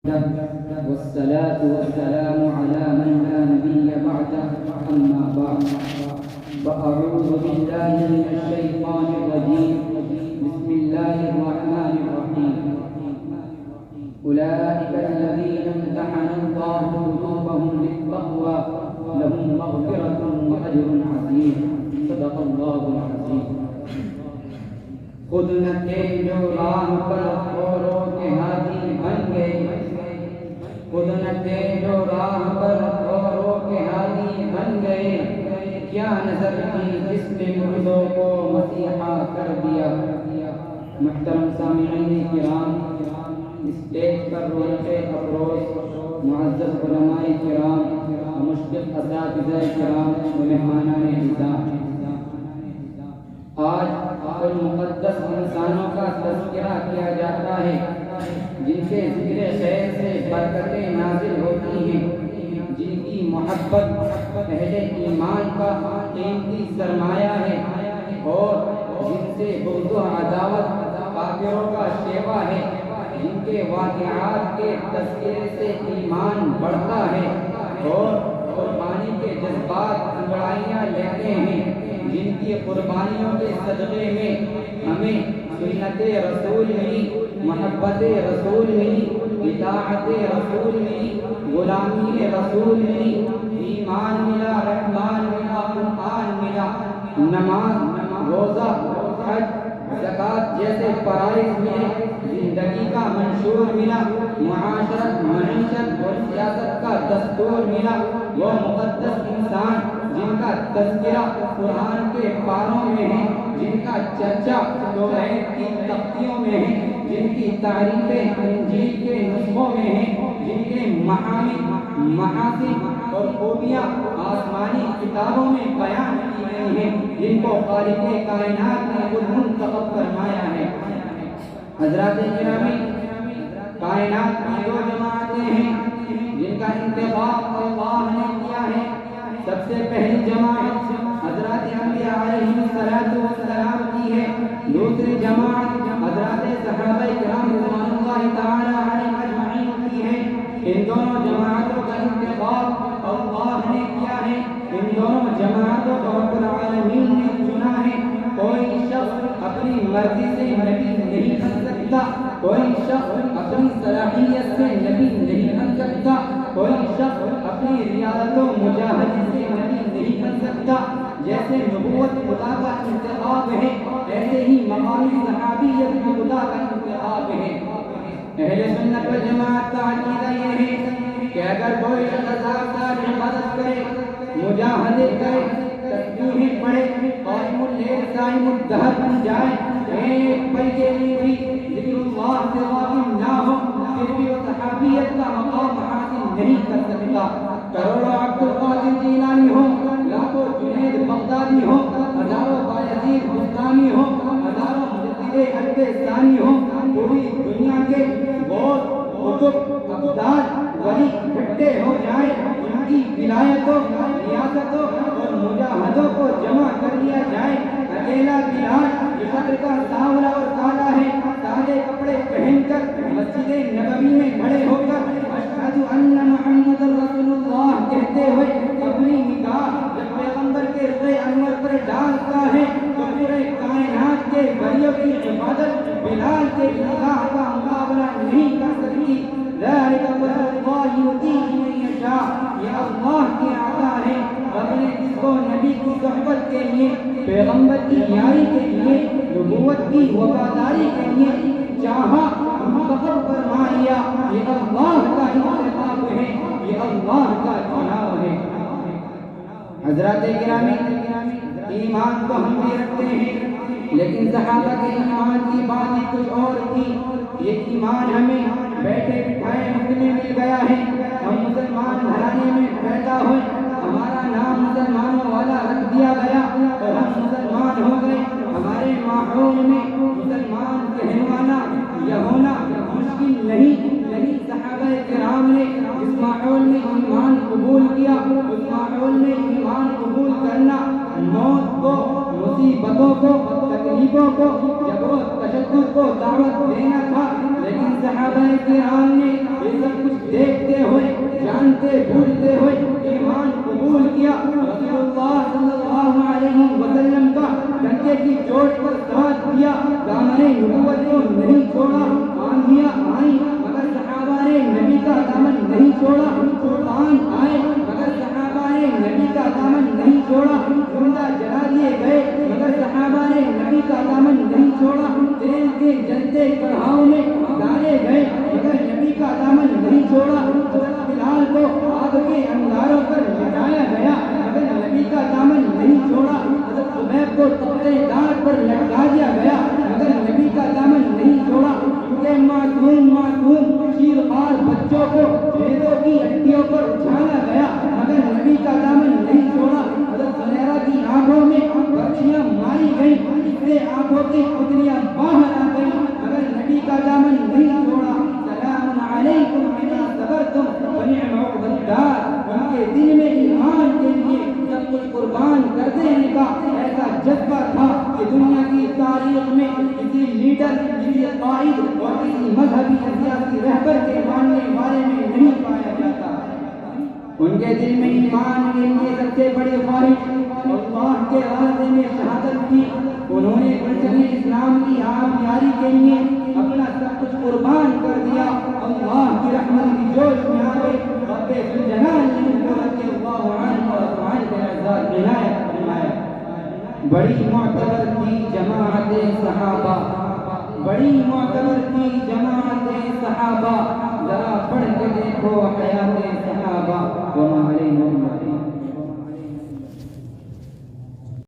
والصلاة والسلام على من لا نبي بعده أما بعد فأعوذ بالله من الشيطان الرجيم بسم الله الرحمن الرحيم أولئك الذين امتحن الله قلوبهم للتقوى لهم مغفرة وأجر عظيم صدق الله العظيم خود نہ تھے جو راہ پر اوروں کے ہادی بن گئے خود نہ تھے جو راہ پر اوروں کے ہادی بن گئے کیا نظر کی جس نے مردوں کو مسیحا کر دیا محترم سامعین کرام اسٹیج پر رونق افروز معزز علماء کرام مشفق اساتذہ کرام و مہمانان اعزاز آج ان مقدس انسانوں کا تذکرہ کیا جاتا ہے جن کے ذکر خیر سے برکتیں نازل ہوتی ہیں جن کی محبت اہل ایمان کا قیمتی سرمایہ ہے اور جن سے بغض و عداوت کافروں کا شیوا ہے جن کے واقعات کے تذکرے سے ایمان بڑھتا ہے اور قربانی کے جذبات انگڑائیاں لیتے ہیں جن کی قربانیوں کے صدقے میں ہمیں سنت رسول ملی محبت رسول ملی اطاعت رسول ملی غلامی رسول ملی ایمان ملا رحمان ملا قرآن ملا نماز روزہ حج زکوٰۃ جیسے فرائض ملے زندگی کا منشور ملا معاشرت معیشت اور سیاست کا دستور ملا وہ مقدس انسان جن کا تذکرہ قرآن کے پاروں میں ہے جن کا چرچا توحید کی تختیوں میں ہے جن کی تعریفیں انجیل کے نسخوں میں ہیں جن کے محامد محاسن اور خوبیاں آسمانی کتابوں میں بیان کی گئی ہیں جن کو خالق کائنات نے خود منتخب فرمایا ہے حضرات گرامی کائنات کی دو جماعتیں ہیں جن کا انتخاب اللہ نے کیا ہے سب سے پہلی جماعت حضرات انبیاء علیہ السلام کی ہے دوسری جماعت حضرات صحابہ کرام رضوان اللہ تعالی علیہم اجمعین کی ہے ان دونوں جماعتوں کا انتخاب اللہ نے کیا ہے ان دونوں جماعتوں کو رب العالمین نے چنا ہے کوئی شخص اپنی مرضی سے نبی نہیں بن سکتا کوئی شخص اپنی صلاحیت سے نبی نہیں بن سکتا کوئی شخص اپنی ریاضت و مجاہدی سے نبی نہیں بن سکتا جیسے نبوت خدا کا انتخاب ہے ایسے ہی مقامی صحابیت بھی خدا کا انتخاب ہے اہل سنت والجماعت کا عقیدہ یہ ہے کہ اگر کوئی شخص عبادت کرے مجاہدے کرے تسبیحیں پڑھے قائم اللیل صائم الدہر بن جائے ایک پل کے لیے بھی ذکر اللہ سے واقف نہ ہو پھر بھی وہ صحابیت کا مقام حاصل نہیں کر سکتا کروڑوں عبد القادر جیلانی ہو لاکھوں جنید بغدادی ہو ہزاروں بایزید بستانی ہو ہزاروں مجدد حلب ثانی ہو پوری دنیا کے غوث قطب ابدال ولی اکٹھے ہو جائیں ان کی ولایتوں ریاستوں اور مجاہدوں کو جمع کر لیا جائے اکیلا بلال جو قدر کا سانولا اور کالا ہے سادے کپڑے پہن کر مسجد نبوی میں کھڑے ہو کر اشہد ان محمد رسول اللہ کہتے ہوئے اپنی نگاہ جب پیغمبر کے رضے انور پر ڈالتا ہے تو پورے کائنات کے بریوں کی عبادت بلال کے نگاہ کا مقابلہ نہیں کر سکتی ذالک فضل اللہ یؤتیہ من یشاء یہ اللہ کی عطا ہے اپنے جس کو نبی کی صحبت کے لیے پیغمبر کی یاری کے لیے نبوت کی وفاداری کے لیے چاہا منتخب فرما لیا یہ اللہ کا انتخاب ہے یہ اللہ کا چناؤ ہے حضرات گرامی ایمان تو ہم بھی رکھتے ہیں لیکن صحابہ کے ایمان کی بات ہی کچھ اور تھی یہ ایمان ہمیں بیٹھے بٹھائے مفت میں مل گیا ہے ہم مسلمان گھرانے میں پیدا ہوئے ہمارا نام مسلمانوں والا رکھ دیا گیا اور ہم مسلمان ہو گئے ہمارے ماحول میں مسلمان کہلوانا یہ ہونا مشکل نہیں صحابہ کرام نے اس ماحول میں ایمان قبول کیا اس ماحول میں ایمان قبول کرنا موت کو مصیبتوں کو تکلیفوں کو جبر و تشدد کو دعوت دینا تھا لیکن صحابہ کرام نے یہ سب جھوٹتے بھولتے ہوئے ایمان قبول کیا، رسول اللہ صلی اللہ علیہ وسلم کا ڈنڈے کی چوٹ پر ساتھ دیا، دامن نبوت کو نہیں چھوڑا، آندھیاں آئیں مگر صحابہ نے نبی کا دامن نہیں چھوڑا، طوفان آئے مگر صحابہ نے نبی کا دامن نہیں چھوڑا، زندہ جلا دیے گئے مگر صحابہ نے نبی کا دامن نہیں چھوڑا، تیل کے جلتے کڑھاؤں میں ڈالے گئے مگر نبی کا دامن نہیں چھوڑا، بلال کو آگ کے انگاروں پر لٹایا گیا مگر نبی کا دامن نہیں چھوڑا، حضرت خبیب کو تختے دار پر لٹکا دیا گیا مگر نبی کا دامن نہیں چھوڑا، کیونکہ معصوم شیرخوار بچوں کو بھیڑوں کی ہڈیوں پر اٹھایا گیا مگر نبی کا دامن نہیں چھوڑا، حضرت زلیخا کی آنکھوں میں برچھیاں ماری گئیں، اس سے آنکھوں کی پتلیاں باہر آ گئیں مگر نبی کا دامن نہیں چھوڑا، سلام علیکم بما صبرتم ونعم عقبی الدار، ان کے دل میں ایمان کے لیے سب کچھ قربان کر دینے کا ایسا جذبہ تھا کہ دنیا کی تاریخ میں کسی لیڈر، کسی قائد اور کسی مذہبی سیاسی رہبر کے ماننے والے میں نہیں پایا جاتا۔ ان کے دل میں ایمان کے لیے سب سے بڑی خواہش اللہ کے راستے میں شہادت کی، انہوں نے گلشن اسلام کی آبیاری کے لیے اپنا سب کچھ قربان کر دیا، اللہ کی رحمت کی جوش میں آ گئے، رب ذوالجلال رضی اللہ عنہ اور سبحان کے اعزاز عنایت فرمائے۔ بڑی معتبر تھی جماعت صحابہ، بڑی معتبر تھی جماعت صحابہ، ذرا پڑھ کے دیکھو حیات